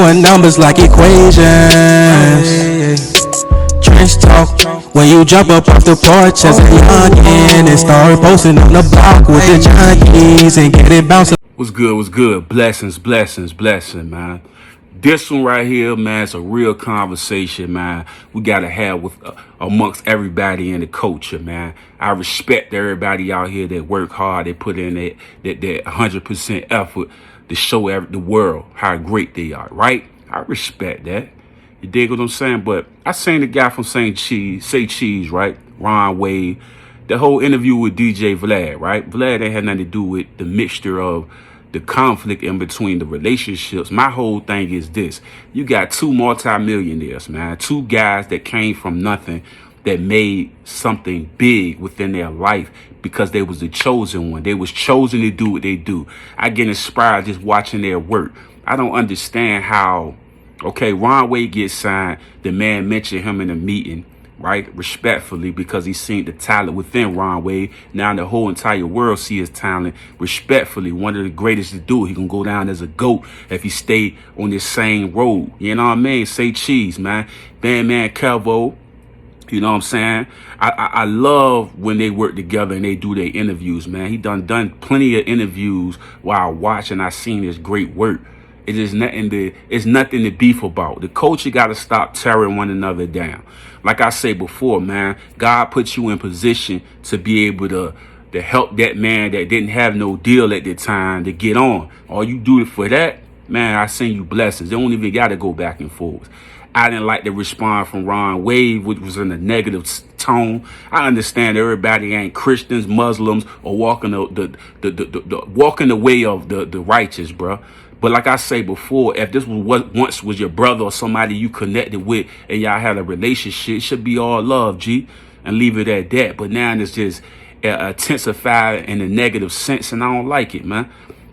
Doing numbers like equations. Trench talk. When you jump up off the porch as a youngin' and start posting on the block with the junkies and get it bouncing. What's good? What's good? Blessings, blessings, blessing, man. This one right here, man, it's a real conversation, man. We gotta have with amongst everybody in the culture, man. I respect everybody out here that work hard. They put in that 100% effort to show the world how great they are, right? I respect that. You dig what I'm saying? But I seen the guy from Say Cheese, right? Ron Wave. The whole interview with DJ Vlad, right? Vlad ain't had nothing to do with the mixture of the conflict in between the relationships. My whole thing is this. You got two multimillionaires, man. Two guys that came from nothing that made something big within their life because they was the chosen one. They was chosen to do what they do. I get inspired just watching their work. I don't understand how, okay, Ron Wade gets signed. The man mentioned him in a meeting, right? Respectfully, because he seen the talent within Ron Wade. Now the whole entire world see his talent. Respectfully, one of the greatest to do it. He gonna go down as a GOAT if he stay on this same road. You know what I mean? Say Cheese, man. Man, Calvo. You know what I'm saying? I love when they work together and they do their interviews, man. He done plenty of interviews while watching. I seen his great work. It's nothing to beef about. The culture got to stop tearing one another down. Like I said before, man, God put you in position to be able to help that man that didn't have no deal at the time to get on. All you do for that, man, I send you blessings. They don't even got to go back and forth. I didn't like the response from Ron Wave, which was in a negative tone. I understand everybody ain't Christians, Muslims, or walking walking the way of the righteous, bro. But like I say before, if this was what once was your brother or somebody you connected with and y'all had a relationship, it should be all love, G, and leave it at that. But now it's just intensified in a negative sense, and I don't like it, man.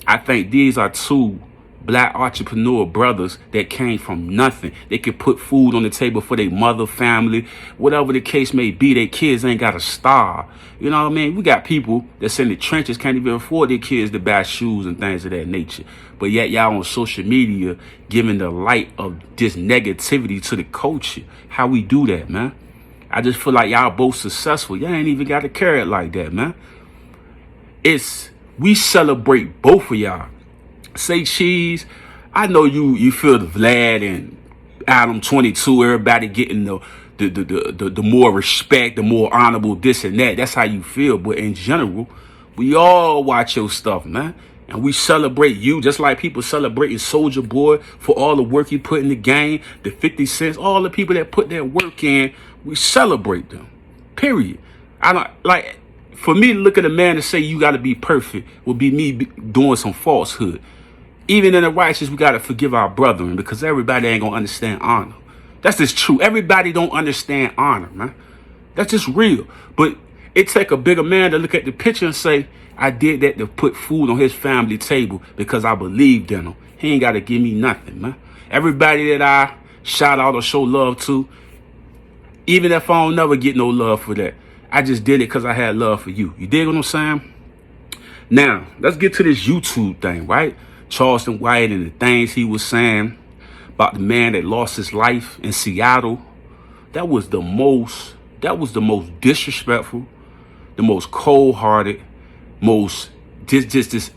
I think these are two black entrepreneur brothers that came from nothing. They could put food on the table for their mother, family, whatever the case may be. Their kids ain't got to starve. You know what I mean? We got people that's in the trenches, can't even afford their kids to buy shoes and things of that nature. But yet y'all on social media giving the light of this negativity to the culture. How we do that, man? I just feel like y'all both successful. Y'all ain't even got to carry it like that, man. We celebrate both of y'all. Say Cheese, I know you feel the Vlad and Adam 22, everybody getting the more respect, the more honorable this and that. That's how you feel. But in general, we all watch your stuff, man. And we celebrate you just like people celebrating Soldier Boy for all the work he put in the game, the 50 cents, all the people that put their work in, we celebrate them. Period. I don't like, for me to look at a man and say you got to be perfect would be me doing some falsehood. Even in the righteous, we got to forgive our brethren because everybody ain't going to understand honor. That's just true. Everybody don't understand honor, man. That's just real. But it take a bigger man to look at the picture and say, I did that to put food on his family table because I believed in him. He ain't got to give me nothing, man. Everybody that I shout out or show love to, even if I don't never get no love for that, I just did it because I had love for you. You dig what I'm saying? Now, let's get to this YouTube thing, right? Charleston White and the things he was saying about the man that lost his life in Seattle. That was the most disrespectful, the most cold-hearted, most this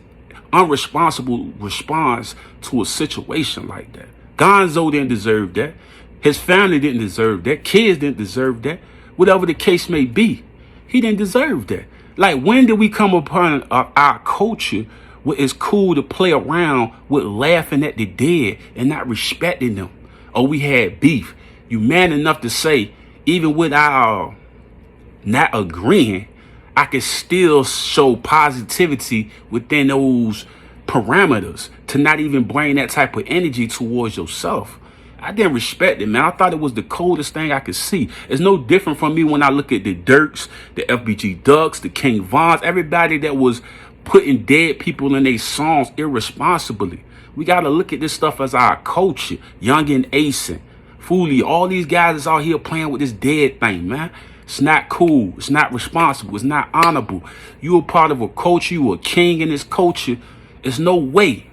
unresponsible response to a situation like that. Gonzo didn't deserve that. His family didn't deserve that. Kids didn't deserve that. Whatever the case may be, he didn't deserve that. Like, when did we come upon our culture where it's cool to play around with laughing at the dead and not respecting them? Or we had beef. You man enough to say, even with our not agreeing, I can still show positivity within those parameters to not even bring that type of energy towards yourself. I didn't respect it, man. I thought it was the coldest thing I could see. It's no different from me when I look at the Dirks, the FBG Ducks, the King Vons, everybody that was putting dead people in their songs irresponsibly. We got to look at this stuff as our culture. Young and Asen, Foolie, all these guys is out here playing with this dead thing, man. It's not cool. It's not responsible. It's not honorable. You a part of a culture. You a king in this culture. There's no way,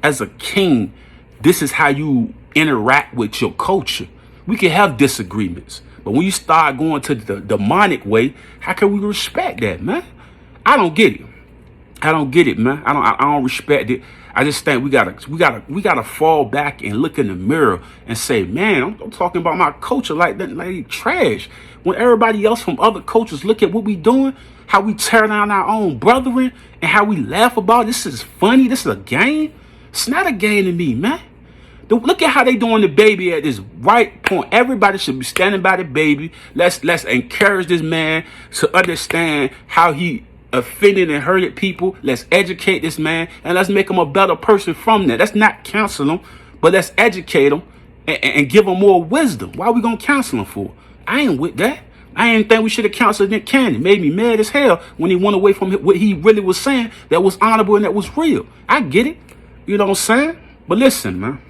as a king, this is how you interact with your culture. We can have disagreements, but when you start going to the demonic way, how can we respect that, man? I don't get it. I don't get it, man. I don't respect it. I just think we gotta fall back and look in the mirror and say, man, I'm talking about my culture like that, like trash. When everybody else from other cultures look at what we doing, how we tear down our own brethren, and how we laugh about it. This is funny. This is a game. It's not a game to me, man. Look at how they doing the baby at this right point. Everybody should be standing by the baby. Let's encourage this man to understand how he offended and hurted people. Let's educate this man, and let's make him a better person from that. Let's not counsel him, but let's educate him and give him more wisdom. Why are we gonna counsel him for? I ain't with that. I ain't think we should have counseled Nick Cannon. Made me mad as hell when he went away from what he really was saying that was honorable and that was real. I get it. You know what I'm saying? But listen, man.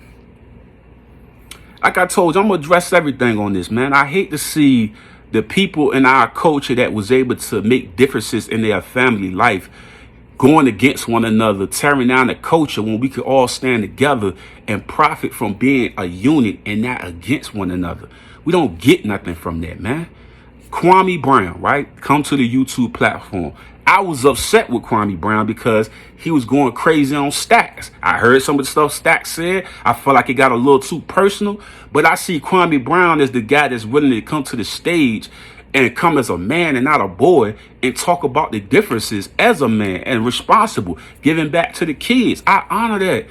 Like I told you, I'm going to address everything on this, man. I hate to see the people in our culture that was able to make differences in their family life going against one another, tearing down the culture when we could all stand together and profit from being a unit and not against one another. We don't get nothing from that, man. Kwame Brown, right? Come to the YouTube platform. I was upset with Kwame Brown because he was going crazy on Stacks. I heard some of the stuff Stacks said. I felt like it got a little too personal. But I see Kwame Brown as the guy that's willing to come to the stage and come as a man and not a boy and talk about the differences as a man and responsible, giving back to the kids. I honor that.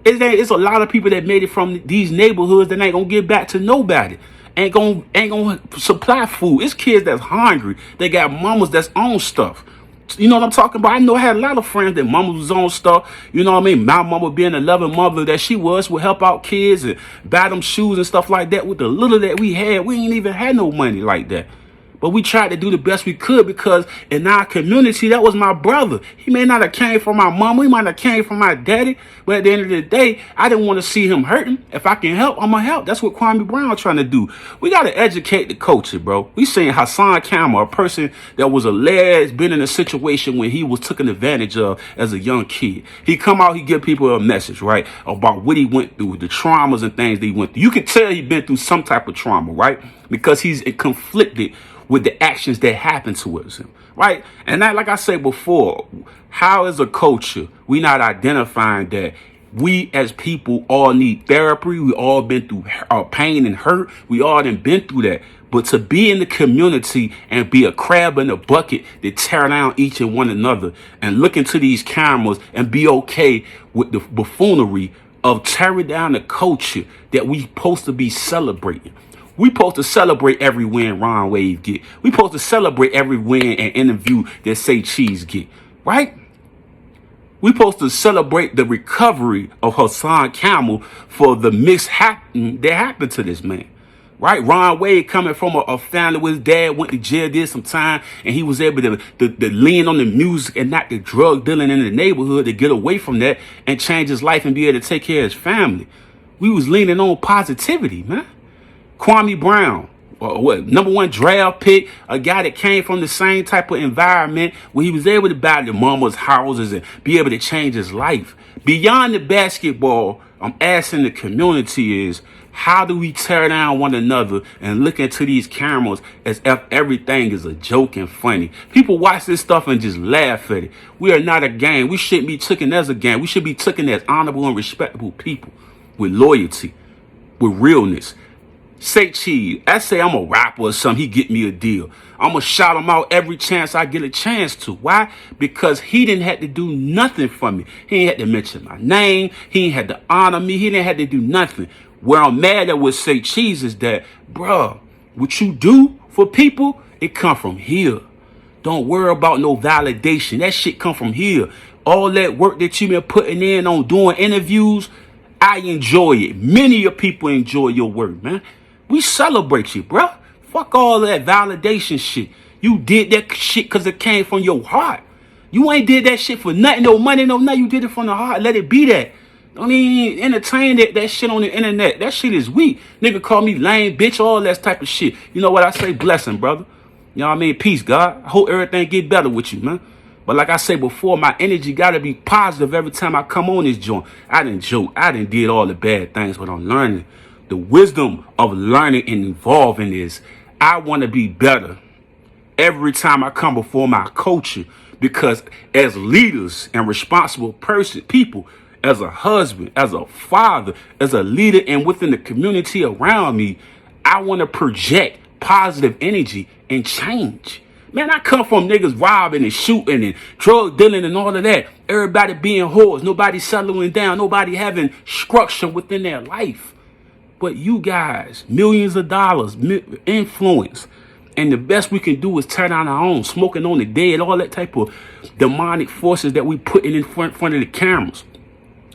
It's a lot of people that made it from these neighborhoods that ain't gonna give back to nobody. Ain't gonna supply food. It's kids that's hungry. They got mamas that's on stuff. You know what I'm talking about? I know I had a lot of friends that mama was on stuff. You know what I mean? My mama being a loving mother that she was would help out kids and buy them shoes and stuff like that. With the little that we had, we ain't even had no money like that. But we tried to do the best we could because in our community, that was my brother. He may not have came from my mama. He might have came from my daddy. But at the end of the day, I didn't want to see him hurting. If I can help, I'm going to help. That's what Kwame Brown trying to do. We got to educate the culture, bro. We seen Hassan, a person that was alleged been in a situation when he was taken advantage of as a young kid. He come out, he give people a message, right, about what he went through, the traumas and things that he went through. You can tell he been through some type of trauma, right, because he's conflicted with the actions that happen towards him, right? And that, like I said before, how as a culture, we not identifying that we as people all need therapy. We all been through pain and hurt. We all done been through that. But to be in the community and be a crab in a bucket that tear down each and one another and look into these cameras and be okay with the buffoonery of tearing down the culture that we supposed to be celebrating. We supposed to celebrate every win Ron Wave get. We supposed to celebrate every win and interview that Say Cheese get, right? We supposed to celebrate the recovery of Hassan Campbell for the mishap that happened to this man, right? Ron Wave coming from a family where his dad went to jail, did some time, and he was able to lean on the music and not the drug dealing in the neighborhood to get away from that and change his life and be able to take care of his family. We was leaning on positivity, man. Kwame Brown, #1 draft pick, a guy that came from the same type of environment where he was able to buy the mama's houses and be able to change his life. Beyond the basketball, I'm asking the community is, how do we tear down one another and look into these cameras as if everything is a joke and funny? People watch this stuff and just laugh at it. We are not a gang. We shouldn't be taken as a gang. We should be taken as honorable and respectable people with loyalty, with realness. Say Cheese, I say I'm a rapper or something, he get me a deal. I'm going to shout him out every chance I get a chance to. Why? Because he didn't have to do nothing for me. He ain't had to mention my name. He ain't had to honor me. He didn't have to do nothing. Where I'm mad at with Say Cheese is that, bruh, what you do for people, it come from here. Don't worry about no validation. That shit come from here. All that work that you been putting in on doing interviews, I enjoy it. Many of people enjoy your work, man. We celebrate you, bro. Fuck all that validation shit. You did that shit because it came from your heart. You ain't did that shit for nothing, no money, no nothing. You did it from the heart. Let it be that. Don't even entertain that shit on the internet. That shit is weak. Nigga call me lame, bitch, all that type of shit. You know what I say? Blessing, brother. You know what I mean? Peace, God. I hope everything get better with you, man. But like I said before, my energy got to be positive every time I come on this joint. I didn't joke. I didn't did all the bad things, but I'm learning. The wisdom of learning and evolving is I want to be better every time I come before my culture, because as leaders and responsible people, as a husband, as a father, as a leader, and within the community around me, I want to project positive energy and change. Man, I come from niggas robbing and shooting and drug dealing and all of that. Everybody being whores, nobody settling down, nobody having structure within their life. But you guys, millions of dollars, influence. And the best we can do is turn on our own, smoking on the dead, all that type of demonic forces that we putting in front of the cameras.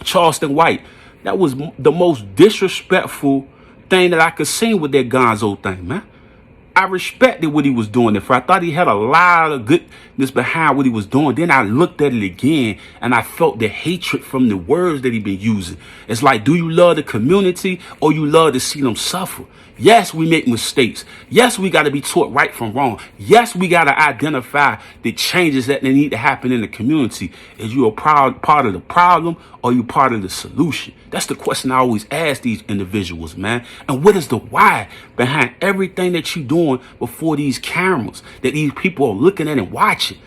Charleston White, that was the most disrespectful thing that I could see with that Gonzo thing, man. I respected what he was doing. I thought he had a lot of goodness behind what he was doing. Then I looked at it again and I felt the hatred from the words that he been using. It's like, do you love the community or you love to see them suffer? Yes, we make mistakes. Yes, we got to be taught right from wrong. Yes, we got to identify the changes that need to happen in the community. Is you a part of the problem or you part of the solution? That's the question I always ask these individuals, man. And what is the why behind everything that you're doing before these cameras that these people are looking at and watching?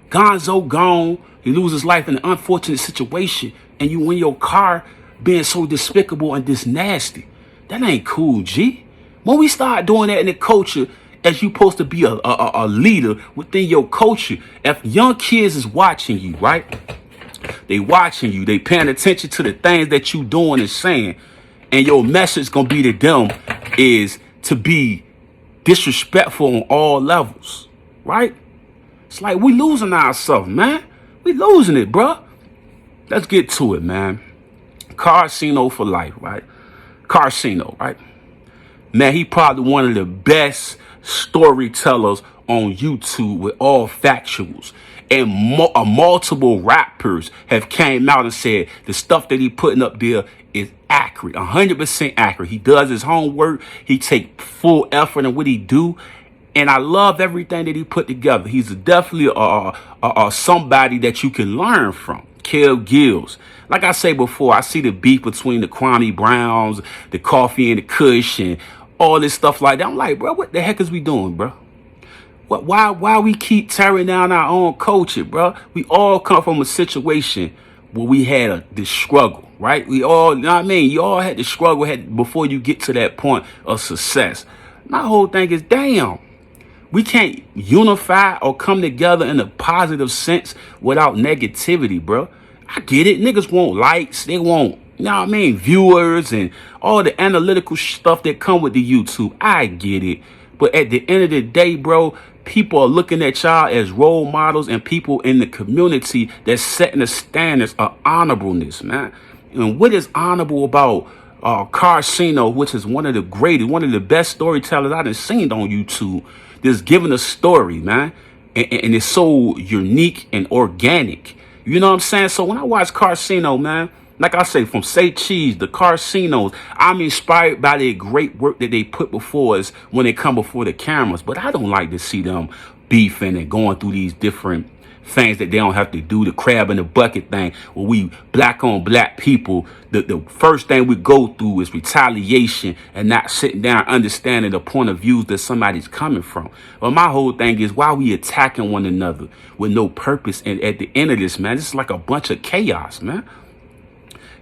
Gonzo gone. He loses his life in an unfortunate situation. And you in your car being so despicable and this nasty. That ain't cool, G. When we start doing that in the culture, as you supposed to be a leader within your culture, if young kids is watching you, right? They watching you. They paying attention to the things that you doing and saying. And your message going to be to them is to be disrespectful on all levels, right? It's like we losing ourselves, man. We losing it, bro. Let's get to it, man. Karceno4life, right? Karceno, right? Man, he probably one of the best storytellers on YouTube with all factuals. And multiple rappers have came out and said the stuff that he putting up there is accurate, 100% accurate. He does his homework. He take full effort in what he do. And I love everything that he put together. He's definitely somebody that you can learn from. Kill Gills. Like I say before, I see the beef between the Kwame Browns, the Coffee and the Kush, and all this stuff like that. I'm like, bro, what the heck is we doing, bro? Why we keep tearing down our own culture, bro? We all come from a situation where we had this struggle, right? We all, you know what I mean? You all had to struggle before you get to that point of success. My whole thing is, damn, we can't unify or come together in a positive sense without negativity, bro. I get it. Niggas want likes. They want, you know what I mean, viewers and all the analytical stuff that come with the YouTube. I get it. But at the end of the day, bro, people are looking at y'all as role models and people in the community that's setting the standards of honorableness, man. And what is honorable about Karceno, which is one of the greatest, one of the best storytellers I've seen on YouTube, that's giving a story, man. And it's so unique and organic. You know what I'm saying? So when I watch Karceno, man, like I say, from Say Cheese, the Karcenos, I'm inspired by the great work that they put before us when they come before the cameras. But I don't like to see them beefing and going through these different things that they don't have to do. The crab in the bucket thing, where we black on black people, the first thing we go through is retaliation and not sitting down understanding the point of views that somebody's coming from. But my whole thing is, why we attacking one another with no purpose? And at the end of this, man, this is like a bunch of chaos, man.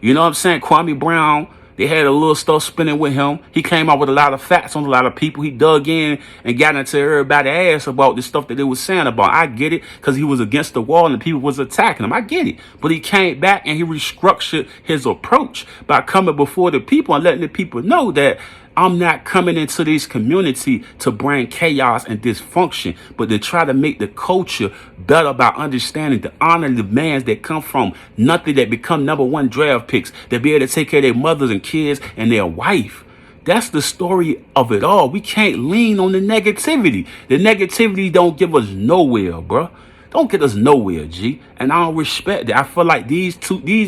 You know what I'm saying? Kwame Brown, they had a little stuff spinning with him. He came out with a lot of facts on a lot of people. He dug in and got into everybody's ass about the stuff that they was saying about. I get it, because he was against the wall and people was attacking him. I get it. But he came back and he restructured his approach by coming before the people and letting the people know that I'm not coming into this community to bring chaos and dysfunction, but to try to make the culture better by understanding the honor and demands that come from nothing, that become #1 draft picks, that be able to take care of their mothers and kids and their wife. That's the story of it all. We can't lean on the negativity. The negativity don't give us nowhere, bro. Don't get us nowhere, G. And I don't respect that. I feel like these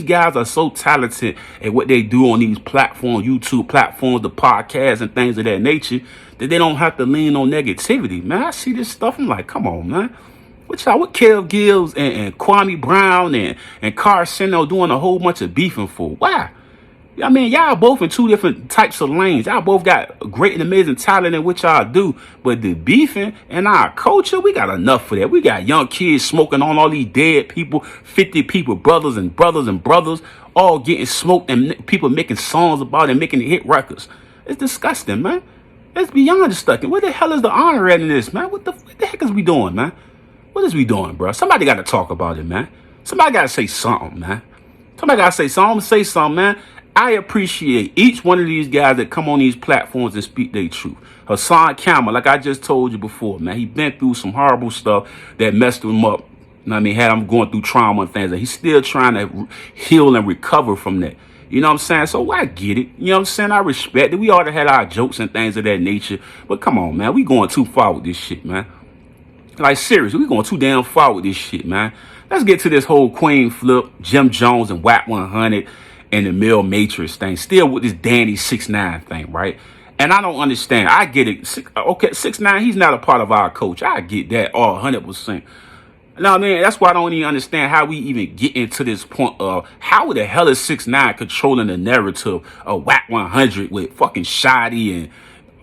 guys are so talented at what they do on these platforms, YouTube platforms, the podcasts and things of that nature, that they don't have to lean on negativity. Man, I see this stuff. I'm like, come on, man. What Kev Gills and Kwame Brown and Karceno doing a whole bunch of beefing for? Why? I mean, y'all both in two different types of lanes. Y'all both got great and amazing talent in what y'all do. But the beefing and our culture, we got enough for that. We got young kids smoking on all these dead people, 50 people, brothers and brothers and brothers, all getting smoked and people making songs about it and making hit records. It's disgusting, man. It's beyond disgusting. Where the hell is the honor at in this, man? What the heck is we doing, man? What is we doing, bro? Somebody got to talk about it, man. Somebody got to say something, man. Somebody got to say something. Say something, man. I appreciate each one of these guys that come on these platforms and speak their truth. Hassan, like I just told you before, man, he been through some horrible stuff that messed him up. You know what I mean? Had him going through trauma and things. And he's still trying to heal and recover from that. You know what I'm saying? So I get it. You know what I'm saying? I respect it. We all had our jokes and things of that nature. But come on, man. We going too far with this shit, man. Like, seriously, we going too damn far with this shit, man. Let's get to this whole Queen Flip, Jim Jones, and wack100 and the Mill Matrix thing. Still with this Danny 6ix9ine thing, right? And I don't understand. I get it. Okay, 6ix9ine, he's not a part of our coach. I get that all 100%. No, I mean, that's why I don't even understand how we even get into this point of how the hell is 6ix9ine controlling the narrative of wack100 with fucking Shoddy and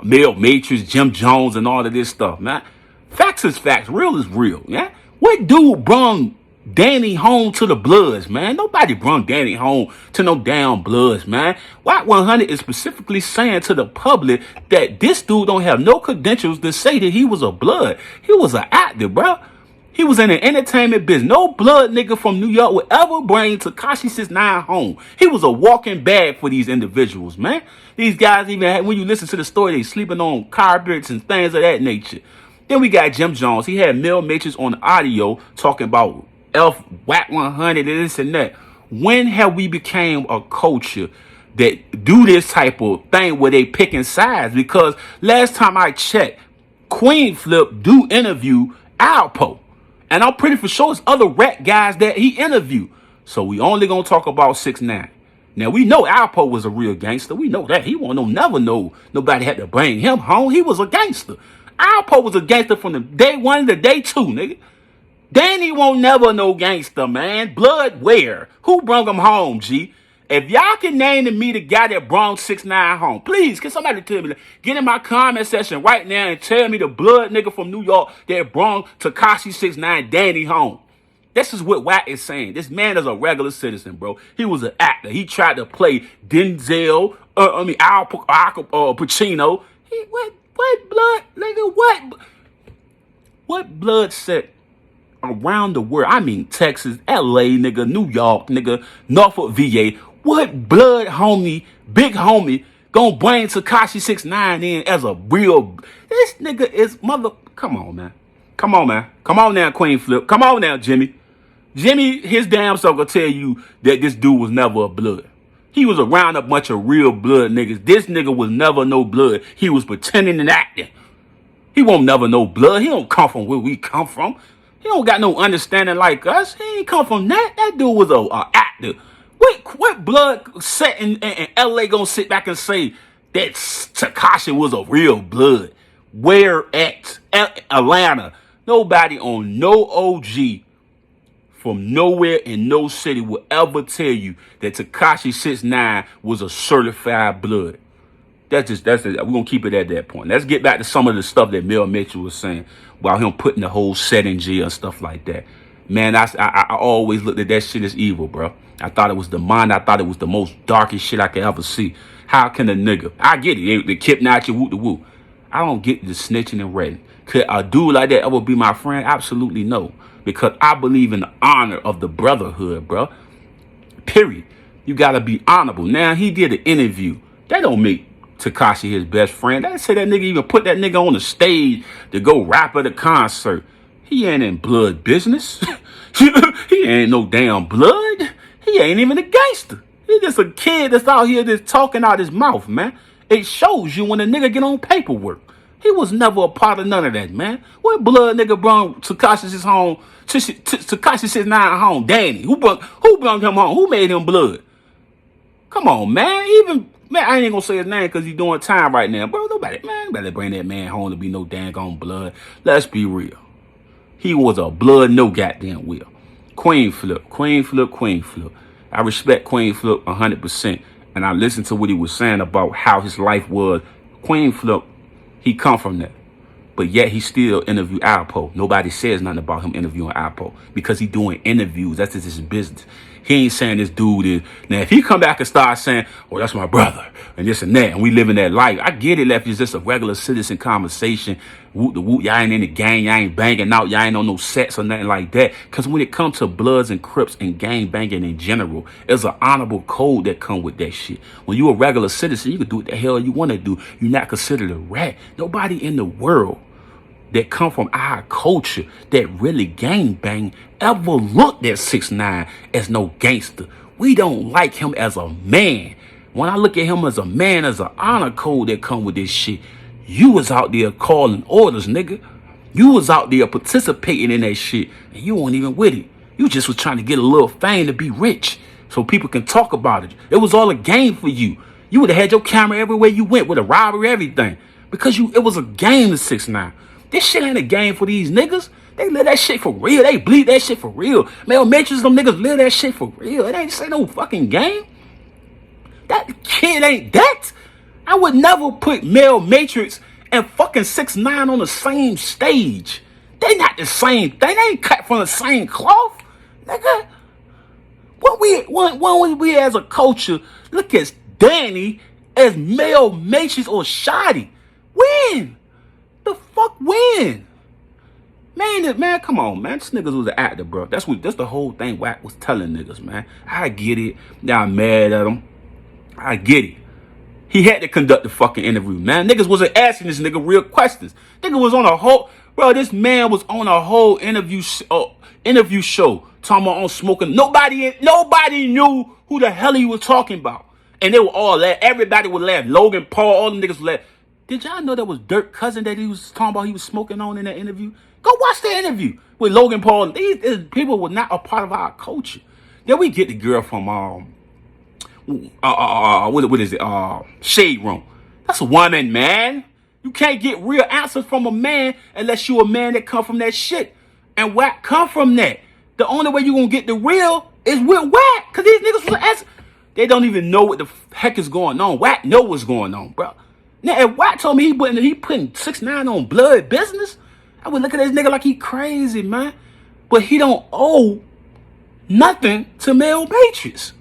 Mill Matrix, Jim Jones, and all of this stuff, man. Facts is facts. Real is real, yeah? What dude brung Danny home to the Bloods, man? Nobody brung Danny home to no damn Bloods, man. wack100 is specifically saying to the public that this dude don't have no credentials to say that he was a Blood. He was an actor, bro. He was in the entertainment business. No Blood nigga from New York would ever bring Tekashi 6ix9ine home. He was a walking bag for these individuals, man. These guys even had, when you listen to the story, they sleeping on carpets and things of that nature. Then we got Jim Jones. He had Mill Matrix on the audio talking about wack100 and this and that. When have we became a culture that do this type of thing where they picking sides? Because last time I checked, Queen Flip do interview Alpo. And I'm pretty for sure it's other rap guys that he interviewed. So we only gonna talk about 6ix9ine. Now we know Alpo was a real gangster. We know that. He won't never know nobody had to bring him home. He was a gangster. Alpo was a gangster from the day one to day two, nigga. Danny won't never know gangster, man. Blood where? Who brung him home, G? If y'all can name to me the guy that brung 6ix9ine home, please, can somebody tell me that? Get in my comment section right now and tell me the Blood nigga from New York that brung Tekashi 6ix9ine Danny home. This is what Wack is saying. This man is a regular citizen, bro. He was an actor. He tried to play Denzel, Al Pacino. What Blood, nigga? What Blood said around the world? I mean, Texas, LA, nigga, New York, nigga, Norfolk, VA. What Blood homie, big homie, gonna bring Tekashi 6ix9ine in as a real? This nigga is mother. Come on, man. Come on, man. Come on now, Queen Flip. Come on now, Jimmy. Jimmy, his damn self will tell you that this dude was never a Blood. He was around a bunch of real Blood niggas. This nigga was never no Blood. He was pretending and acting. He won't never know Blood. He don't come from where we come from. He don't got no understanding like us. He ain't come from that. That dude was a actor. What Blood set in LA gonna sit back and say that Tekashi was a real Blood? Where at Atlanta? Nobody on no OG from nowhere in no city will ever tell you that Tekashi 6ix9ine was a certified Blood. That's it. We're gonna keep it at that point. Let's get back to some of the stuff that Mill Mitchell was saying while him putting the whole set in jail and stuff like that. Man, I always looked at that shit as evil, bro. I thought it was demonic. I thought it was the most darkest shit I could ever see. How can a nigga? I get it. The kip not you, whoop the whoop. I don't get the snitching and ratting. Could a dude like that ever be my friend? Absolutely no. Because I believe in the honor of the brotherhood, bro. Period. You gotta be honorable. Now he did an interview. That don't make Tekashi his best friend. That say that nigga even put that nigga on the stage to go rap at a concert. He ain't in Blood business. He ain't no damn Blood. He ain't even a gangster. He just a kid that's out here just talking out his mouth, man. It shows you when a nigga get on paperwork. He was never a part of none of that, man. What Blood nigga brung Tekashi home? Tekashi 6ix9ine home. Danny. Who brung him home? Who made him Blood? Come on, man. Man, I ain't gonna say his name because he's doing time right now. Bro, nobody, man, better bring that man home to be no dang on Blood. Let's be real. He was a blood no goddamn will. Queen Flip, Queen Flip, Queen Flip. I respect Queen Flip 100%. And I listened to what he was saying about how his life was. Queen Flip, he come from that. But yet he still interview Alpo. Nobody says nothing about him interviewing Alpo because he doing interviews. That's just his business. He ain't saying this dude is. Now, if he come back and start saying, oh, that's my brother, and this and that, and we living that life, I get it if it's just a regular citizen conversation. Whoop the whoop, y'all ain't in the gang, y'all ain't banging out, y'all ain't on no sets or nothing like that. Because when it comes to Bloods and Crips and gang banging in general, there's an honorable code that come with that shit. When you a regular citizen, you can do what the hell you want to do. You're not considered a rat. Nobody in the world that come from our culture that really gang bang ever looked at 6ix9ine as no gangster. We don't like him as a man. When I look at him as a man, as an honor code that come with this shit, you was out there calling orders, nigga. You was out there participating in that shit, and you weren't even with it. You just was trying to get a little fame to be rich so people can talk about it. It was all a game for you. You would have had your camera everywhere you went with a robbery, everything. Because it was a game to 6ix9ine. This shit ain't a game for these niggas. They live that shit for real. They bleed that shit for real. Male Matrix, them niggas live that shit for real. It ain't no fucking game. That kid ain't that. I would never put Male Matrix and fucking 6ix9ine on the same stage. They not the same thing. They ain't cut from the same cloth. Nigga. When we as a culture look at Danny as Male Matrix or Shotty. When? The fuck when? Man, come on, man. This niggas was an actor, bro. That's the whole thing Wack was telling niggas, man. I get it. Y'all mad at him. I get it. He had to conduct the fucking interview, man. Niggas wasn't asking this nigga real questions. Nigga was on a whole, bro, this man was on a whole interview show talking about on smoking. Nobody knew who the hell he was talking about. And they were all laugh. Everybody would laugh. Logan Paul, all the niggas would laugh. Did y'all know that was Dirk's cousin that he was talking about he was smoking on in that interview? Go watch the interview with Logan Paul. These people were not a part of our culture. Then we get the girl from what is it? Shade Room. That's a woman, man. You can't get real answers from a man unless you a man that come from that shit. And Wack come from that. The only way you gonna get the real is with Wack. Cause these niggas was asking. They don't even know what the heck is going on. Wack know what's going on, bro. Now, if Wack told me he putting 6ix9ine on blood business, I would look at this nigga like he crazy, man. But he don't owe nothing to Male Matrix.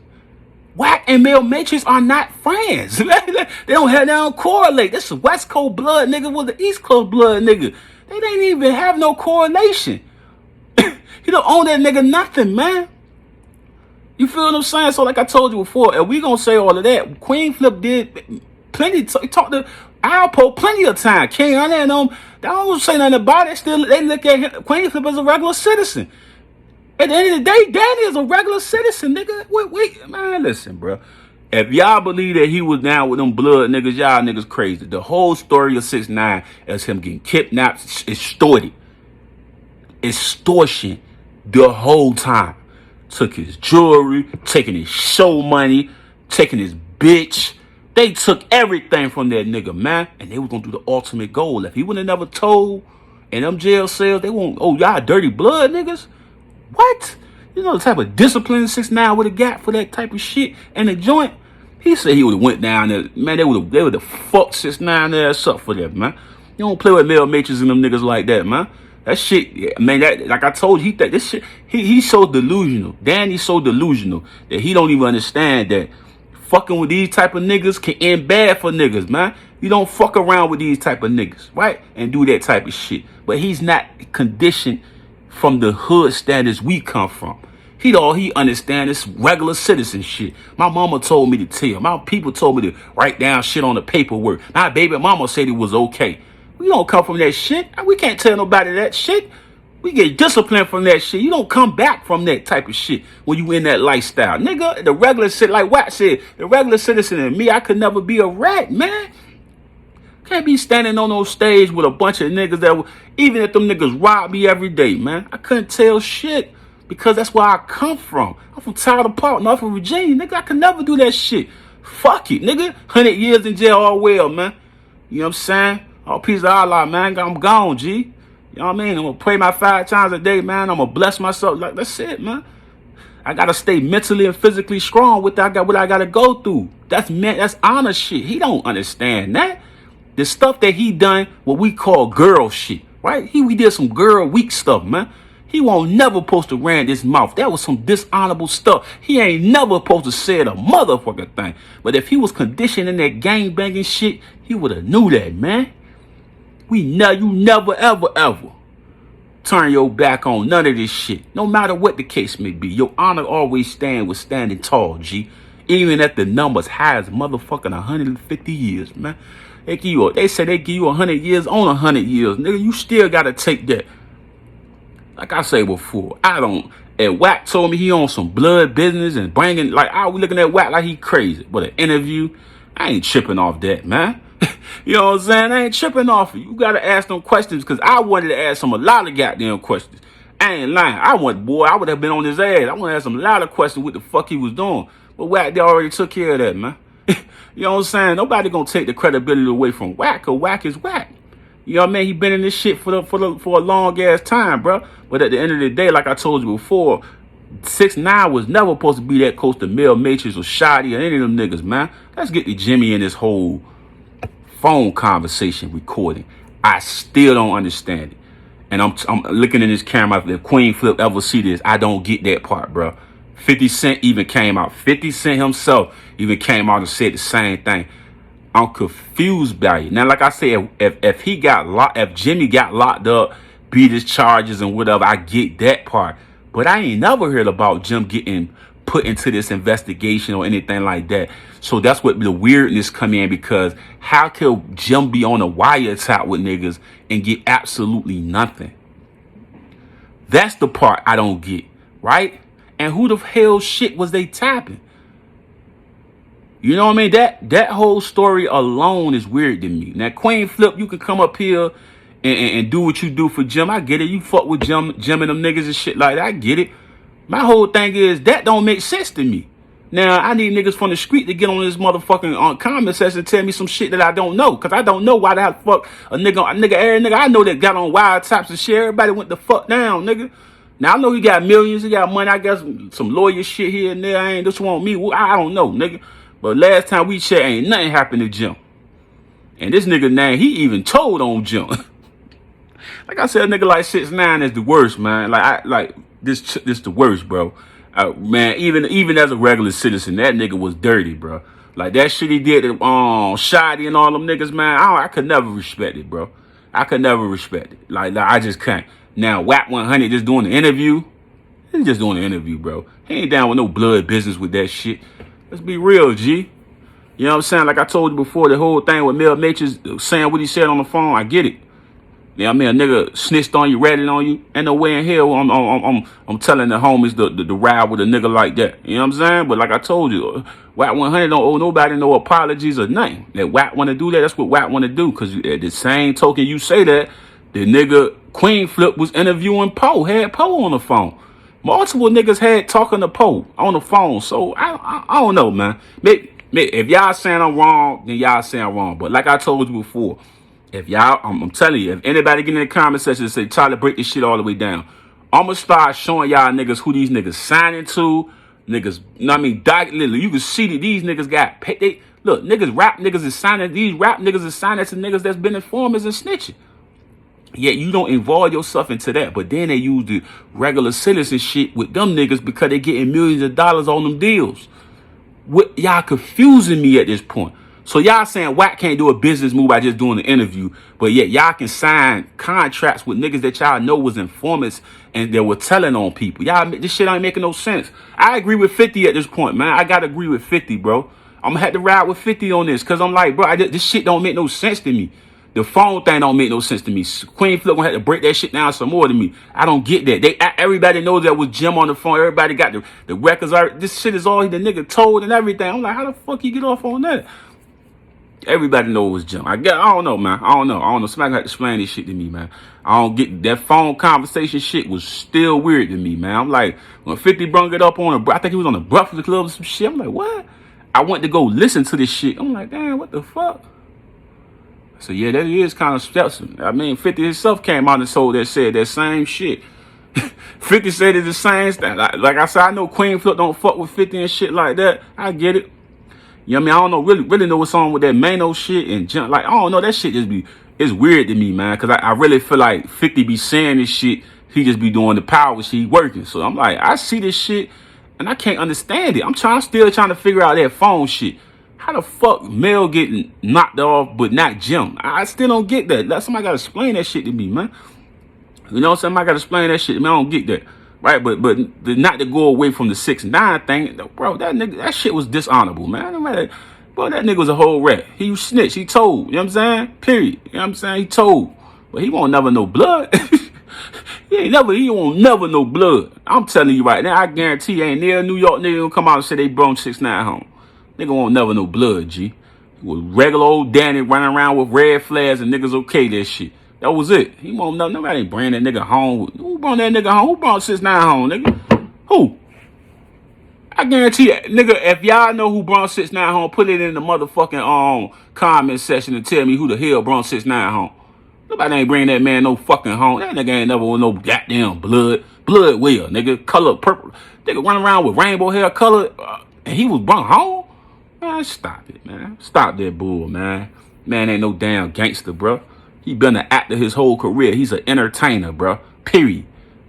Wack and Male Matrix are not friends. They don't correlate. This is West Coast blood nigga with the East Coast blood nigga. They didn't even have no correlation. He don't owe that nigga nothing, man. You feel what I'm saying? So like I told you before, if we gonna say all of that, Queen Flip did plenty. Talk to Alpo plenty of time. King on that, they don't say nothing about it. Still, they look at him, Queen Flip as a regular citizen. At the end of the day, Danny is a regular citizen, nigga. Wait, man, listen, bro. If y'all believe that he was down with them blood niggas, y'all niggas crazy. The whole story of 6ix9ine is him getting kidnapped, extorted. Extortion the whole time. Took his jewelry, taking his show money, taking his bitch. They took everything from that nigga, man. And they was gonna do the ultimate goal. If he would have never told in them jail cells, they won't, oh, y'all dirty blood niggas? What? You know the type of discipline 6ix9ine would have got for that type of shit and the joint? He said he would have went down there. Man, they would have fucked 6ix9ine ass up for that, man. You don't play with Male Matrix and them niggas like that, man. That shit, man, that, like I told you, this shit, he's so delusional. Danny's so delusional that he don't even understand that fucking with these type of niggas can end bad for niggas, man. You don't fuck around with these type of niggas, right? And do that type of shit. But he's not conditioned from the hood standards we come from. He understand this regular citizen shit. My mama told me to tell. My people told me to write down shit on the paperwork. My baby mama said it was okay. We don't come from that shit. We can't tell nobody that shit. We get disciplined from that shit. You don't come back from that type of shit when you in that lifestyle. Nigga, the regular shit, like Wack said, the regular citizen and me, I could never be a rat, man. Can't be standing on those stage with a bunch of niggas that, even if them niggas rob me every day, man, I couldn't tell shit because that's where I come from. I'm from Tyler Park, Norfolk Virginia, nigga. I could never do that shit. Fuck it, nigga. 100 years in jail all well, man. You know what I'm saying? All peace of Allah, man. I'm gone, G. You know what I mean? I'm gonna pray my 5 times a day, man. I'm gonna bless myself. Like, that's it, man. I gotta stay mentally and physically strong with that. I got what I gotta go through. That's honest shit. He don't understand that. The stuff that he done, what we call girl shit, right? We did some girl weak stuff, man. He won't never supposed to ran his mouth. That was some dishonorable stuff. He ain't never supposed to said a motherfucking thing. But if he was conditioned in that gang banging shit, he would have knew that, man. You never, ever turn your back on none of this shit. No matter what the case may be. Your honor always stand with standing tall, G. Even at the numbers high as motherfucking 150 years, man. They say they give you 100 years on 100 years. Nigga, you still gotta take that. Like I say before, and Wack told me he on some blood business and bringing, like, I was looking at Wack like he crazy. But an interview, I ain't tripping off that, man. You know what I'm saying? I ain't tripping off it. You gotta ask them questions, because I wanted to ask him a lot of goddamn questions. I ain't lying. I would have been on his ass. I want to ask him a lot of questions what the fuck he was doing. But Wack, they already took care of that, man. You know what I'm saying? Nobody gonna take the credibility away from Wack, because Wack is Wack. You know what I mean? He been in this shit for a long ass time, bro. But at the end of the day, like I told you before, 6ix9ine was never supposed to be that close to Mel Matrix or Shotty or any of them niggas, man. Let's get the Jimmy in this whole phone conversation recording. I still don't understand it. And I'm looking in this camera. If Queen Flip ever see this, I don't get that part, bro. 50 Cent even came out. 50 Cent himself even came out and said the same thing. I'm confused by it. Now, like I said, if Jimmy got locked up, beat his charges and whatever, I get that part. But I ain't never heard about Jim getting put into this investigation or anything like that. So that's what the weirdness come in, because how could Jim be on a wiretap with niggas and get absolutely nothing? That's the part I don't get, right? And who the hell shit was they tapping? You know what I mean? That whole story alone is weird to me. Now, Queen Flip, you can come up here and do what you do for Jim. I get it. You fuck with Jim and them niggas and shit like that. I get it. My whole thing is that don't make sense to me. Now, I need niggas from the street to get on this motherfucking comment section and tell me some shit that I don't know. Because I don't know why the hell fuck every nigga I know that got on wild tops and shit. Everybody went the fuck down, nigga. Now, I know he got millions. He got money. I guess some lawyer shit here and there. I ain't just want me. I don't know, nigga. But last time we checked, ain't nothing happened to Jim. And this nigga name, he even told on Jim. Like I said, a nigga like 6ix9ine is the worst, man. This the worst, bro. Man, even as a regular citizen, that nigga was dirty, bro. Like that shit he did to Shotty and all them niggas, man. I could never respect it, bro. I could never respect it. Like I just can't. Now, wack100 just doing the interview. He's just doing the interview, bro. He ain't down with no blood business with that shit. Let's be real, G. You know what I'm saying? Like I told you before, the whole thing with Mel Matrix saying what he said on the phone, I get it. Yeah, I mean, a nigga snitched on you, ratted on you. Ain't no way in hell I'm telling the homies to ride with a nigga like that. You know what I'm saying? But like I told you, wack100 don't owe nobody no apologies or nothing. That Wack want to do that, that's what Wack want to do. Because at the same token you say that, the nigga Queen Flip was interviewing Poe, had Poe on the phone. Multiple niggas had talking to Poe on the phone. So I don't know, man. If y'all saying I'm wrong, then y'all saying I'm wrong. But like I told you before, if y'all, I'm telling you, if anybody get in the comment section and say, Tyler, break this shit all the way down, I'm going to start showing y'all niggas who these niggas signing to. Niggas, you know what I mean? Literally, you can see that these niggas got paid. Look, rap niggas is signing, these rap niggas is signing to niggas that's been informers and snitching. Yet you don't involve yourself into that. But then they use the regular citizen shit with them niggas because they getting millions of dollars on them deals. What y'all confusing me at this point. So y'all saying Wack can't do a business move by just doing the interview, but yet y'all can sign contracts with niggas that y'all know was informants and they were telling on people. Y'all, this shit ain't making no sense. I agree with 50 at this point, man. I gotta agree with 50, bro. I'm gonna have to ride with 50 on this, cause I'm like, bro, this shit don't make no sense to me. The phone thing don't make no sense to me. Queen Flip gonna have to break that shit down some more to me. I don't get that. Everybody knows that was Jim on the phone. Everybody got the records. This shit is all the nigga told and everything. I'm like, how the fuck you get off on that? Everybody knows it was Jim. I don't know, man. I don't know. Somebody got to explain this shit to me, man. I don't get that phone conversation shit was still weird to me, man. I'm like, when 50 brung it up I think he was on the Breakfast Club or some shit. I'm like, what? I went to go listen to this shit. I'm like, damn, what the fuck? So yeah, that is kind of steps. I mean, 50 himself came out and told that said that same shit. 50 said it the same thing. Like I said, I know Queen Flip don't fuck with 50 and shit like that. I get it. You know what I mean? I don't know, really know what's on with that Mano shit and junk. Like, I don't know, that shit just be, it's weird to me, man. Cause I really feel like 50 be saying this shit. He just be doing the power shit, he working. So I'm like, I see this shit and I can't understand it. I'm still trying to figure out that phone shit. How the fuck Mel getting knocked off but not Jim? I still don't get that. Somebody gotta explain that shit to me, man. You know, somebody gotta explain that shit to me. I don't get that. Right, but not to go away from the 6ix9ine thing, bro. That nigga, that shit was dishonorable, man. Bro, that nigga was a whole rat. He snitched. He told. You know what I'm saying? Period. You know what I'm saying? He told, but he won't never know blood. He won't never know blood. I'm telling you right now. I guarantee ain't near a New York nigga gonna come out and say they brought 6ix9ine home. Nigga won't never know blood, G. He was regular old Danny running around with red flags and niggas okay that shit. That was it. He won't know. Nobody ain't bring that nigga home. Who brought that nigga home? Who brought 6ix9ine home, nigga? Who? I guarantee you, nigga, if y'all know who brought 6ix9ine home, put it in the motherfucking comment section and tell me who the hell brought 6ix9ine home. Nobody ain't bring that man no fucking home. That nigga ain't never with no goddamn blood. Blood will, nigga. Color purple. Nigga running around with rainbow hair color. And he was brought home? Man, stop it, man. Stop that bull, man. Man ain't no damn gangster, bro. He been an actor his whole career. He's an entertainer, bro. Period.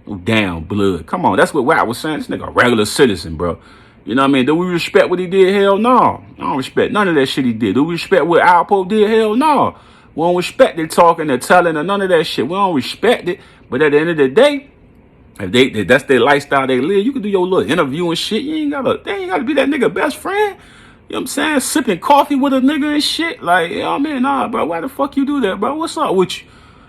No damn blood. Come on, that's what Wack was saying. This nigga a regular citizen, bro. You know what I mean? Do we respect what he did? Hell no. I don't respect none of that shit he did. Do we respect what Alpo did? Hell no. We don't respect the talking, the telling, or none of that shit. We don't respect it. But at the end of the day, if that's their lifestyle they live, you can do your little interview and shit. They ain't gotta be that nigga best friend. You know what I'm saying? Sipping coffee with a nigga and shit. Like, you know what I mean? Nah, bro, why the fuck you do that, bro? What's up with you?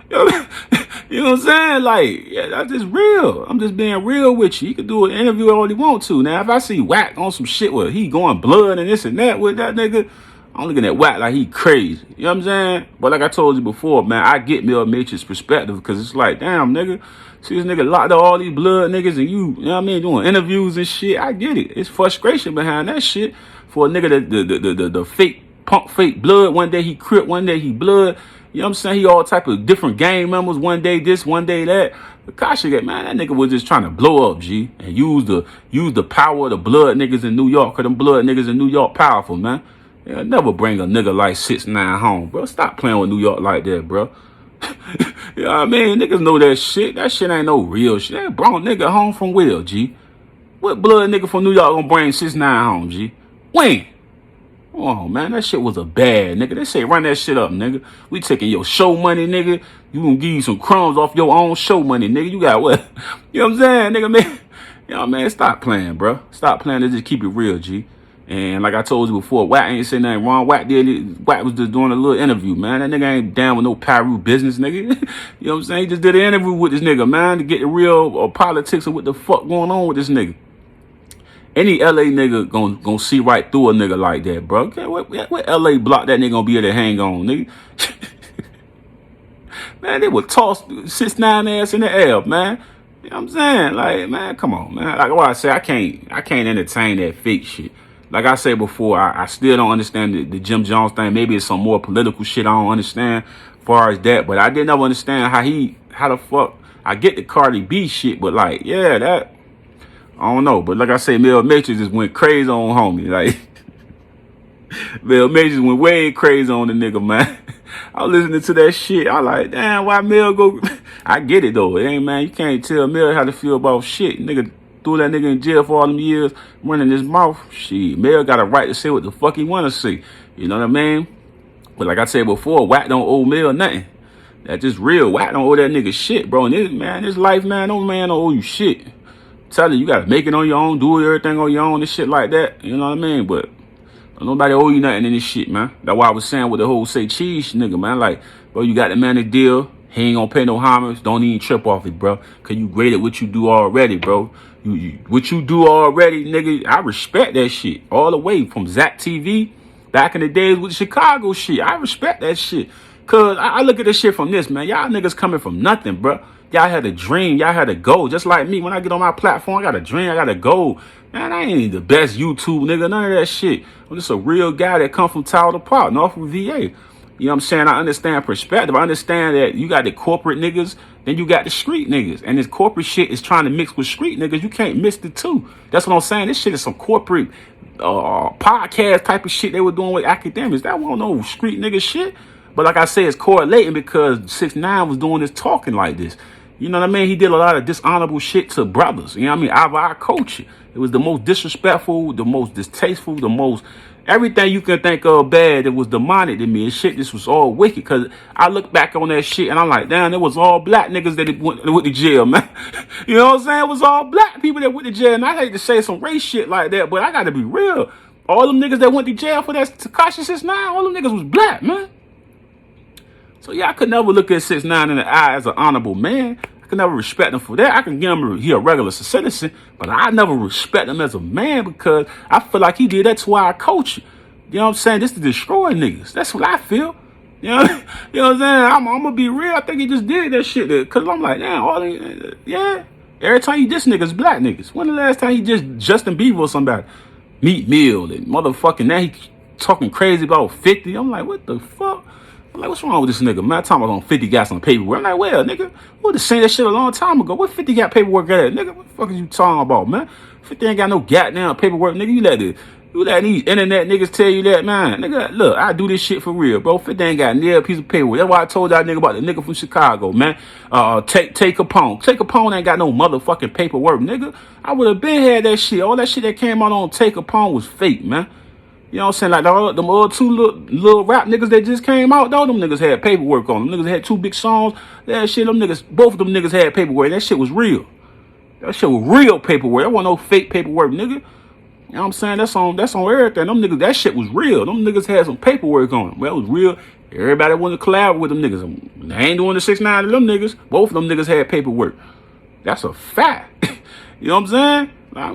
You know what I'm saying? Like, yeah, that's just real. I'm just being real with you. You can do an interview all you want to. Now, if I see Wack on some shit where he going blood and this and that with that nigga, I'm looking at Wack like he crazy. You know what I'm saying? But like I told you before, man, I get Mel Matrix's perspective because it's like, damn, nigga, see this nigga locked up all these blood niggas and you know what I mean, doing interviews and shit. I get it. It's frustration behind that shit. For a nigga the fake punk fake blood, one day he crip, one day he blood. You know what I'm saying? He all type of different gang members, one day this, one day that. But Kasha, man, that nigga was just trying to blow up, G, and use the power of the blood niggas in New York, cause them blood niggas in New York powerful, man. Yeah, never bring a nigga like 6ix9ine home, bro. Stop playing with New York like that, bro. You know what I mean? Niggas know that shit. That shit ain't no real shit. They brought nigga home from where, G? What blood nigga from New York gonna bring 6ix9ine home, G? When? Oh, man, that shit was a bad, nigga. They say run that shit up, nigga. We taking your show money, nigga. You gonna give you some crumbs off your own show money, nigga. You got what? You know what I'm saying, nigga, man? You know, man, stop playing, bro. Stop playing. Let's just keep it real, G. And like I told you before, Wack ain't saying nothing wrong. Wack was just doing a little interview, man. That nigga ain't down with no Pyru business, nigga. You know what I'm saying? He just did an interview with this nigga, man, to get the real politics of what the fuck going on with this nigga. Any LA nigga gonna see right through a nigga like that, bro. Okay, what LA block that nigga gonna be able to hang on, nigga? Man, they would toss 6ix9ine ass in the air, man. You know what I'm saying? Like, man, come on, man. Like what I say, I can't entertain that fake shit. Like I said before, I still don't understand the Jim Jones thing. Maybe it's some more political shit I don't understand as far as that. But I didn't ever understand how the fuck, I get the Cardi B shit, but like, yeah, that, I don't know. But like I say, Mel Matrix just went crazy on homie. Like, Mel Matrix went way crazy on the nigga, man. I was listening to that shit. I like, damn, why Mel go? I get it, though. It ain't, man, you can't tell Mel how to feel about shit. Nigga threw that nigga in jail for all them years, running his mouth. Shit, Mel got a right to say what the fuck he want to say. You know what I mean? But like I said before, Wack don't owe Mel nothing. That's just real. Wack don't owe that nigga shit, bro. And this life, man, no man don't owe you shit. Tell you, you gotta make it on your own, do everything on your own and shit like that. You know what I mean? But nobody owe you nothing in this shit, man. That's why I was saying with the whole say cheese nigga, man. Like, bro, you got the man to deal. He ain't gonna pay no homage. Don't even trip off it, bro. Cause you great at what you do already, bro. What you do already, nigga, I respect that shit. All the way from Zach TV back in the days with Chicago shit. I respect that shit. Cause I look at this shit from this, man. Y'all niggas coming from nothing, bro. Y'all had a dream. Y'all had a goal. Just like me. When I get on my platform, I got a dream. I got a goal. Man, I ain't the best YouTube nigga. None of that shit. I'm just a real guy that come from Tyler Park, Norfolk, VA. You know what I'm saying? I understand perspective. I understand that you got the corporate niggas, then you got the street niggas. And this corporate shit is trying to mix with street niggas. You can't mix the two. That's what I'm saying. This shit is some corporate podcast type of shit they were doing with academics. That wasn't no street nigga shit. But like I say, it's correlating because 6ix9ine was doing this talking like this. You know what I mean? He did a lot of dishonorable shit to brothers. You know what I mean? Out of our culture. It was the most disrespectful, the most distasteful, the most... Everything you can think of bad, it was demonic to me. And shit, this was all wicked. Because I look back on that shit and I'm like, damn, it was all black niggas that went to jail, man. You know what I'm saying? It was all black people that went to jail. And I hate to say some race shit like that, but I got to be real. All them niggas that went to jail for that karceno4life, all them niggas was black, man. So yeah, I could never look at 6ix9ine in the eye as an honorable man. I can never respect him for that. I can give him he a regular citizen, but I never respect him as a man because I feel like he did that to our culture. You know what I'm saying? This to destroy niggas. That's what I feel. You know, you know what I'm saying? I'm gonna be real. I think he just did that shit because I'm like, damn, yeah. Every time you diss niggas, black niggas. When the last time he just Justin Bieber or somebody? Meat Meal and motherfucking now he talking crazy about 50. I'm like, what the fuck? I'm like, what's wrong with this nigga, man? I'm talking about 50 got some paperwork. I'm like, well, nigga, we would have seen that shit a long time ago. What 50 got paperwork at, nigga? What the fuck is you talking about, man? 50 ain't got no goddamn paperwork, nigga. You let these internet niggas tell you that, man. Nigga, look, I do this shit for real, bro. 50 ain't got near a piece of paperwork. That's why I told y'all nigga about the nigga from Chicago, man. Take Capone. Take Capone ain't got no motherfucking paperwork, nigga. I would have been had that shit. All that shit that came out on Take Capone was fake, man. You know what I'm saying? Like them other two little rap niggas that just came out, though, them niggas had paperwork on them. Niggas had 2 big songs. That shit, them niggas, both of them niggas had paperwork. That shit was real. That shit was real paperwork. That wasn't no fake paperwork, nigga. You know what I'm saying? That's on everything. Them niggas, that shit was real. Them niggas had some paperwork on them. Well, it was real. Everybody wanted to collab with them niggas. They ain't doing the 6ix9ine to them niggas. Both of them niggas had paperwork. That's a fact. You know what I'm saying? Like,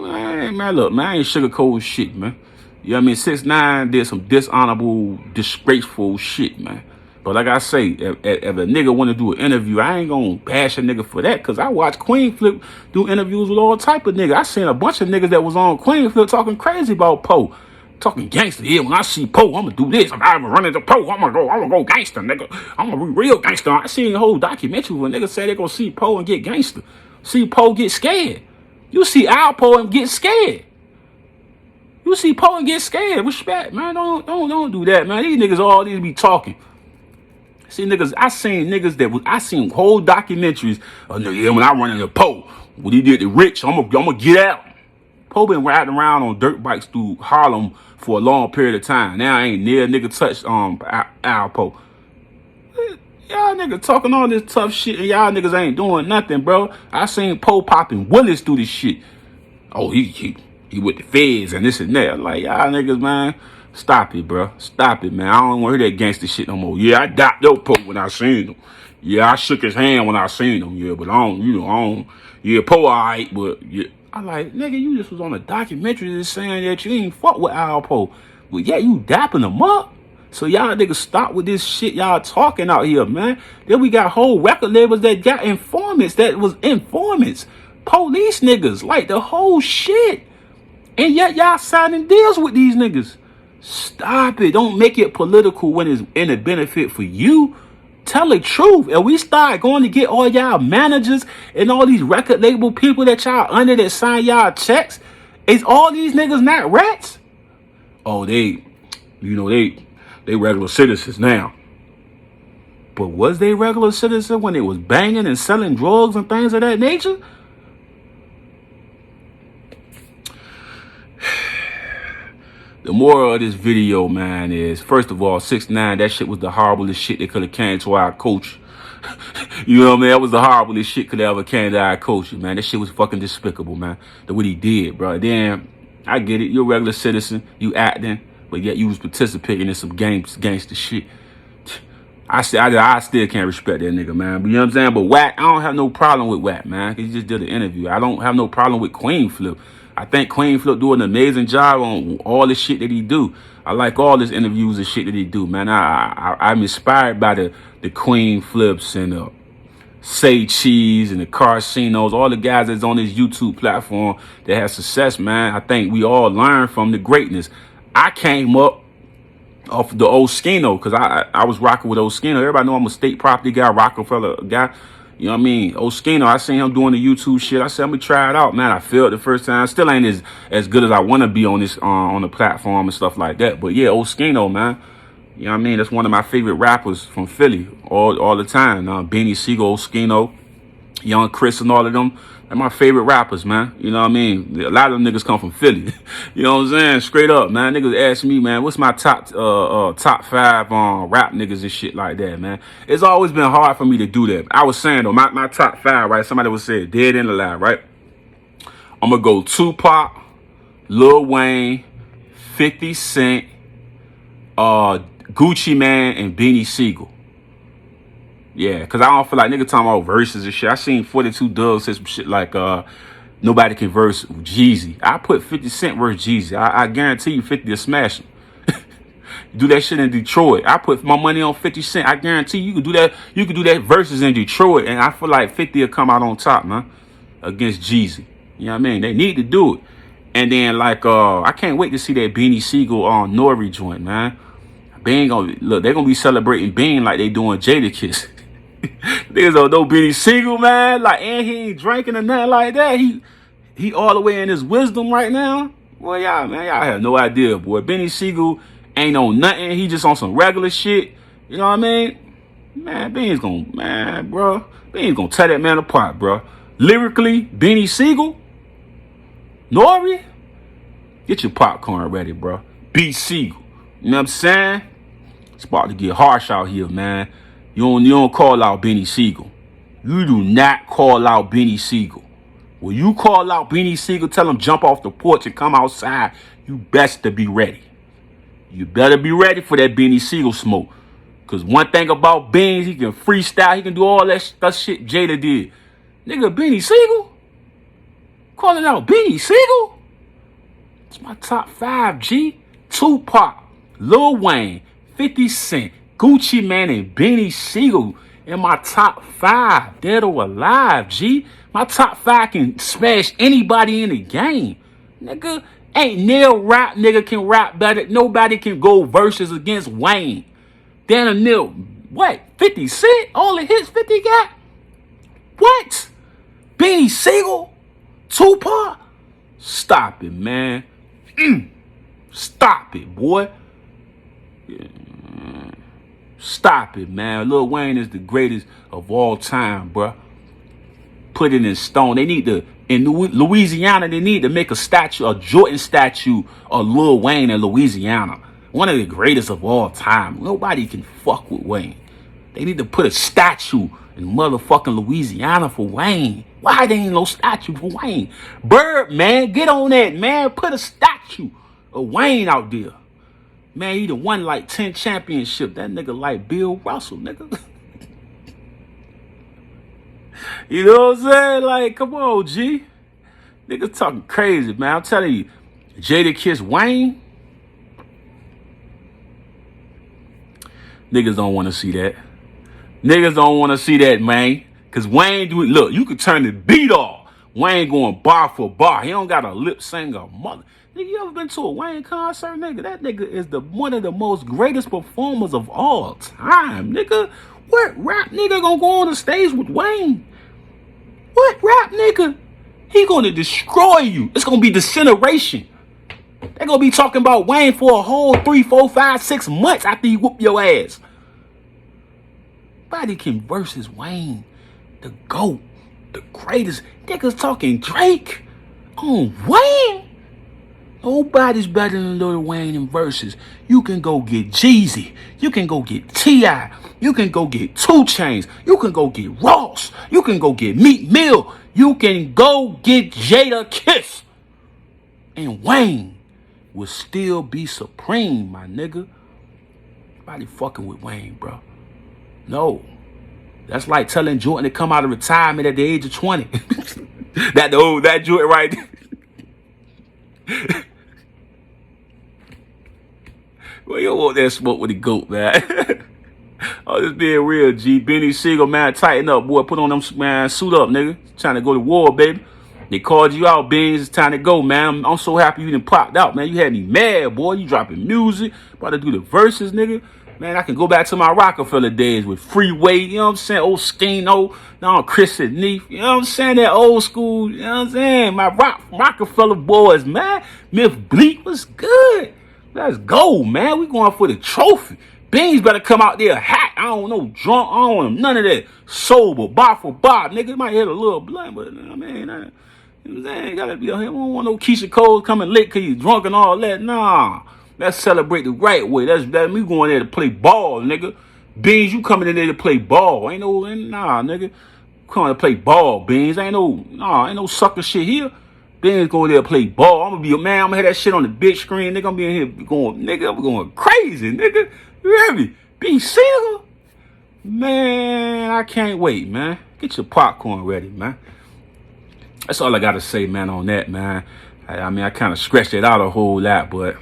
man, look, man, I ain't sugarcoating shit, man. You know what I mean? 6ix9ine did some dishonorable, disgraceful shit, man. But like I say, if a nigga want to do an interview, I ain't gonna bash a nigga for that, because I watch Queen Flip do interviews with all type of niggas. I seen a bunch of niggas that was on Queen Flip talking crazy about Poe. Talking gangster. Yeah, when I see Poe, I'm gonna do this. If I ever run into Poe, I'm gonna go gangster, nigga. I'm gonna be real gangster. I seen a whole documentary where niggas say they gonna see Poe and get gangster. See Poe get scared. You see our Poe and get scared. You see Poe and get scared. Respect, man. Don't do that, man. These niggas all these be talking. See niggas, I seen whole documentaries of yeah, when I run into Poe, what he did to Rich, I'm gonna get out. Poe been riding around on dirt bikes through Harlem for a long period of time. Now I ain't near nigga touched Al Poe. Y'all niggas talking all this tough shit and y'all niggas ain't doing nothing, bro. I seen Poe popping Willis through this shit. Oh, he with the feds and this and that. Like, y'all niggas, man, stop it, bro. Stop it, man. I don't want to hear that gangster shit no more. Yeah, I got your Poe when I seen him. Yeah, I shook his hand when I seen him. Yeah, but I don't, yeah, Poe all right, but yeah. I like, nigga, you just was on a documentary just saying that you ain't fuck with Al Poe. But yeah, you dapping him up. So y'all niggas stop with this shit y'all talking out here, man. Then we got whole record labels that got informants, police niggas, like the whole shit. And yet y'all signing deals with these niggas. Stop it. Don't make it political when it's in a benefit for you. Tell the truth. And we start going to get all y'all managers and all these record label people that y'all under that sign y'all checks. Is all these niggas not rats? Oh, they regular citizens now. But was they regular citizens when they was banging and selling drugs and things of that nature? The moral of this video, man, is, first of all, 6ix9ine, that shit was the horriblest shit that could have came to our culture. You know what I mean? That was the horriblest shit could have ever came to our culture, man. That shit was fucking despicable, man. What he did, bro. Then, I get it. You're a regular citizen. You acting. But yet you was participating in some gangster shit. I still can't respect that nigga, man. But you know what I'm saying? But Wack, I don't have no problem with Wack, man. Because he just did an interview. I don't have no problem with Queen Flip. I think Queen Flip do an amazing job on all the shit that he do. I like all his interviews and shit that he do, man. I'm inspired by the Queen Flips and the Say Cheese and the Karcenos, all the guys that's on this YouTube platform that have success, man. I think we all learn from the greatness. I came up off the old Skino, because I was rocking with old Skino. Everybody know I'm a state property guy, Rockefeller guy. You know what I mean? Old Skino, I seen him doing the YouTube shit. I said, I'm gonna try it out, man. I failed the first time. Still ain't as good as I want to be on this on the platform and stuff like that. But yeah, old Skino, man. You know what I mean? That's one of my favorite rappers from Philly all the time. Beanie Siegel, old Skino, Young Chris, and all of them. They're my favorite rappers, man. You know what I mean? A lot of them niggas come from Philly. You know what I'm saying? Straight up, man. Niggas ask me, man, what's my top 5 rap niggas and shit like that, man. It's always been hard for me to do that. I was saying, though, my top 5, right? Somebody would say dead and alive, right? I'm going to go Tupac, Lil Wayne, 50 Cent, Gucci Man, and Beanie Siegel. Yeah, because I don't feel like nigga talking about verses and shit. I seen 42 Doug say some shit like nobody can verse Jeezy. I put 50 Cent verse Jeezy. I guarantee you 50 will smash him. Do that shit in Detroit. I put my money on 50 Cent. I guarantee you could do that. You could do that verses in Detroit, and I feel like 50 will come out on top, man, against Jeezy. You know what I mean? They need to do it. And then like I can't wait to see that Beanie Siegel on Nori joint, man. Bean gonna look. They're gonna be celebrating Bean like they doing Jadakiss. Niggas don't know Beanie Siegel, man. Like, and he ain't drinking or nothing like that. He all the way in his wisdom right now. Well, y'all have no idea, boy. Beanie Siegel ain't on nothing. He just on some regular shit. You know what I mean? Man, Bean's gonna tear that man apart, bro. Lyrically, Beanie Siegel, Nori, get your popcorn ready, bro. B. Siegel. You know what I'm saying? It's about to get harsh out here, man. You don't call out Beanie Siegel. You do not call out Beanie Siegel. When you call out Beanie Siegel, tell him jump off the porch and come outside. You best to be ready. You better be ready for that Beanie Siegel smoke. Because one thing about Beans, he can freestyle. He can do all that shit Jada did. Nigga, Beanie Siegel? Calling out Beanie Siegel? It's my top 5, G. Tupac, Lil Wayne, 50 Cent, Gucci Man, and Beanie Siegel in my top 5, dead or alive, G. My top 5 can smash anybody in the game. Nigga, ain't no rap nigga can rap better. Nobody can go verses against Wayne. Dan and Neil, what? 50 Cent? Only hits 50 got? What? Beanie Siegel? Tupac? Stop it, man. Stop it, boy. Yeah. Stop it, man. Lil Wayne is the greatest of all time, bruh. Put it in stone. They need to, in Louisiana, they need to make a statue, a Jordan statue of Lil Wayne in Louisiana. One of the greatest of all time. Nobody can fuck with Wayne. They need to put a statue in motherfucking Louisiana for Wayne. Why there ain't no statue for Wayne? Bird, man, get on that, man. Put a statue of Wayne out there. Man, he done won like 10 championships. That nigga like Bill Russell, nigga. You know what I'm saying? Like, come on, G. Niggas talking crazy, man. I'm telling you, Jadakiss Wayne. Niggas don't want to see that. Niggas don't want to see that, man. Because Wayne, look, you could turn the beat off. Wayne going bar for bar. He don't got a lip singer mother. Nigga, you ever been to a Wayne concert, nigga? That nigga is one of the most greatest performers of all time, nigga. What rap nigga gonna go on the stage with Wayne? What rap nigga? He gonna destroy you. It's gonna be disintegration. They're gonna be talking about Wayne for a whole 3, 4, 5, 6 months after he whoop your ass. Nobody can versus Wayne, the GOAT, the greatest. Niggas talking Drake on Wayne. Nobody's better than Lil Wayne in verses. You can go get Jeezy. You can go get T.I. You can go get 2 Chainz. You can go get Ross. You can go get Meek Mill. You can go get Jadakiss. And Wayne will still be supreme, my nigga. Nobody fucking with Wayne, bro. No. That's like telling Jordan to come out of retirement at the age of 20. that Jordan right there. Well, you don't want that smoke with the GOAT, man. Oh, this being real, G. Beanie Siegel, man, tighten up, boy. Put on them, man, suit up, nigga. Trying to go to war, baby. They called you out, Beans. It's time to go, man. I'm so happy you done popped out, man. You had me mad, boy. You dropping music. About to do the verses, nigga. Man, I can go back to my Rockefeller days with Freeway, you know what I'm saying? Old Skino, no, Chris and Neef, you know what I'm saying? That old school, you know what I'm saying? My Rockefeller boys, man. Myth Bleak was good. Let's go, man. We going for the trophy. Beans better come out there hot. I don't know, drunk. I don't want none of that. Sober, bar for bar. Nigga might hit a little blunt, but I mean, you know what I'm saying? Gotta be out here. I don't want no Keisha Cole coming lit because he's drunk and all that. Nah. Let's celebrate the right way. That's me going there to play ball, nigga. Beans, you coming in there to play ball. Ain't nigga. Coming to play ball, Beans. Ain't no sucker shit here. Beans going there to play ball. I'm gonna be a man. I'm gonna have that shit on the big screen, nigga. I'm be in here going, nigga. I'm going crazy, nigga. You hear me? Be single? Man, I can't wait, man. Get your popcorn ready, man. That's all I gotta say, man, on that, man. I mean, I kind of scratched it out a whole lot, but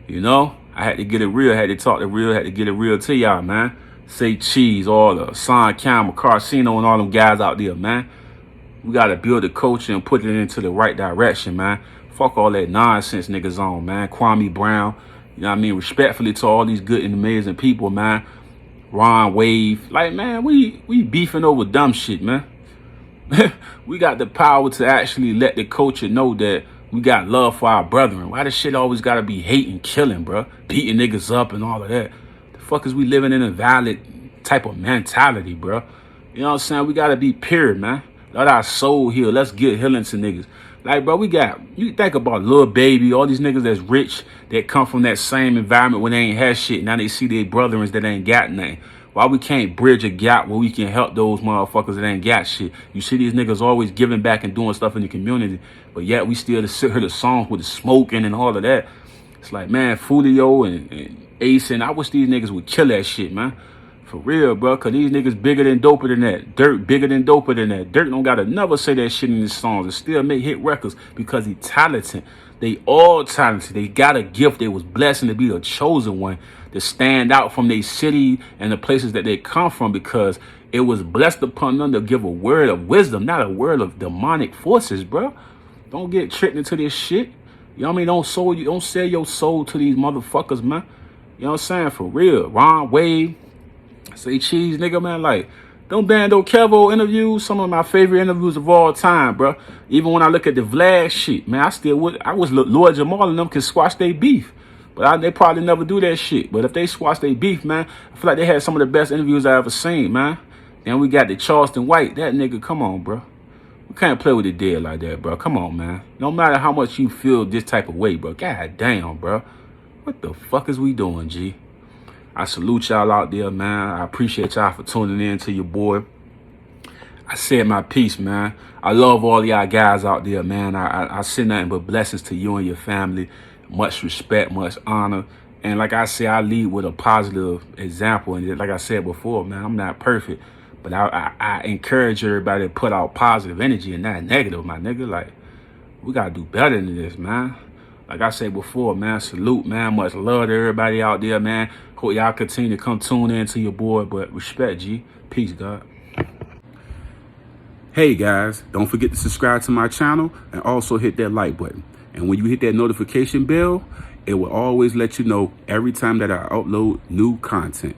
you know, I had to get it real, had to talk to real, had to get it real to y'all, man. Say cheese, all the Hassan, Campbell, Karceno, and all them guys out there, man. We got to build the culture and put it into the right direction, man. Fuck all that nonsense niggas on, man. Kwame Brown, you know what I mean? Respectfully to all these good and amazing people, man. Rod Wave. Like, man, we beefing over dumb shit, man. We got the power to actually let the culture know that we got love for our brethren. Why this shit always gotta be hating, killing, bro? Beating niggas up and all of that. The fuck is we living in a valid type of mentality, bro? You know what I'm saying? We gotta be pure, man. Let our soul heal. Let's get healing to niggas. Like, bro, you think about Lil Baby, all these niggas that's rich that come from that same environment when they ain't had shit. Now they see their brethren that ain't got nothing. Why we can't bridge a gap where we can help those motherfuckers that ain't got shit? You see these niggas always giving back and doing stuff in the community, but yet we still hear the songs with the smoking and all of that. It's like, man, Fulio and Ace, and I wish these niggas would kill that shit, man. For real, bro, because these niggas bigger than doper than that. Dirt bigger than doper than that. Dirt don't gotta never say that shit in his songs and still make hit records because he talented. They all talented. They got a gift. They was blessed to be a chosen one to stand out from their city and the places that they come from, because it was blessed upon them to give a word of wisdom, not a word of demonic forces, bro. Don't get tricked into this shit. You know what I mean? Don't sell your soul to these motherfuckers, man. You know what I'm saying? For real. Rod Wave, Say Cheese, nigga, man. Like, them Bando Kevo interviews, some of my favorite interviews of all time, bro. Even when I look at the Vlad shit, man, I wish Lord Jamal and them could squash their beef. But they probably never do that shit. But if they squash their beef, man, I feel like they had some of the best interviews I ever seen, man. Then we got the Charleston White. That nigga, come on, bro. We can't play with the dead like that, bro. Come on, man. No matter how much you feel this type of way, bro. God damn, bro. What the fuck is we doing, G? I salute y'all out there, man. I appreciate y'all for tuning in to your boy. I said my piece, man. I love all y'all guys out there, man. I send nothing but blessings to you and your family. Much respect, much honor. And like I say, I lead with a positive example. And like I said before, man, I'm not perfect. But I encourage everybody to put out positive energy and not negative, my nigga. Like, we got to do better than this, man. Like I said before, man, salute, man. Much love to everybody out there, man. Hope y'all continue to come tune in to your boy. But respect, G. Peace, God. Hey, guys, don't forget to subscribe to my channel and also hit that like button. And when you hit that notification bell, it will always let you know every time that I upload new content.